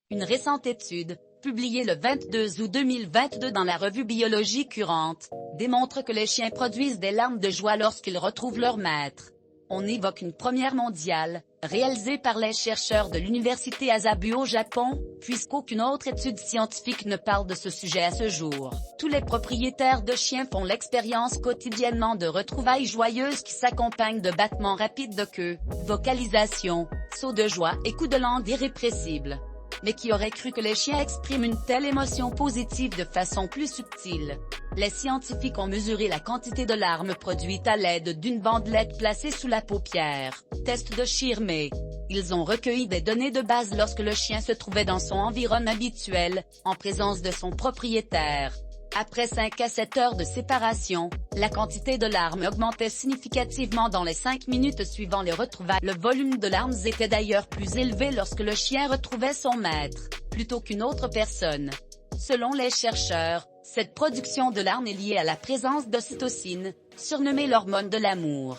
Une récente étude, publiée le 22 août 2022 dans la revue Biologie Currente, démontre que les chiens produisent des larmes de joie lorsqu'ils retrouvent leur maître. On évoque une première mondiale, réalisée par les chercheurs de l'université Asabu au Japon, puisqu'aucune autre étude scientifique ne parle de ce sujet à ce jour. Tous les propriétaires de chiens font l'expérience quotidiennement de retrouvailles joyeuses qui s'accompagnent de battements rapides de queue, vocalisations, sauts de joie et coups de langue irrépressibles. Mais qui aurait cru que les chiens expriment une telle émotion positive de façon plus subtile? Les scientifiques ont mesuré la quantité de larmes produites à l'aide d'une bandelette placée sous la paupière. Test de Schirmer. Ils ont recueilli des données de base lorsque le chien se trouvait dans son environnement habituel, en présence de son propriétaire. Après 5 à 7 heures de séparation, la quantité de larmes augmentait significativement dans les 5 minutes suivant les retrouvailles. Le volume de larmes était d'ailleurs plus élevé lorsque le chien retrouvait son maître, plutôt qu'une autre personne. Selon les chercheurs, cette production de larmes est liée à la présence d'ocytocine, surnommée l'hormone de l'amour.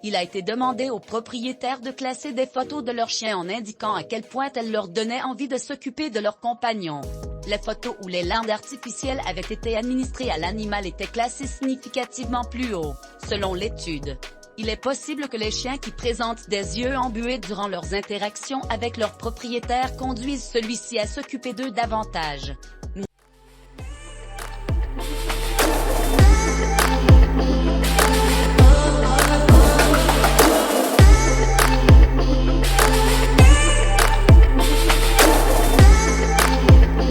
Il a été demandé aux propriétaires de classer des photos de leurs chiens en indiquant à quel point elles leur donnaient envie de s'occuper de leur compagnon. Les photos où les larmes artificielles avaient été administrées à l'animal étaient classées significativement plus haut, selon l'étude. Il est possible que les chiens qui présentent des yeux embués durant leurs interactions avec leurs propriétaires conduisent celui-ci à s'occuper d'eux davantage.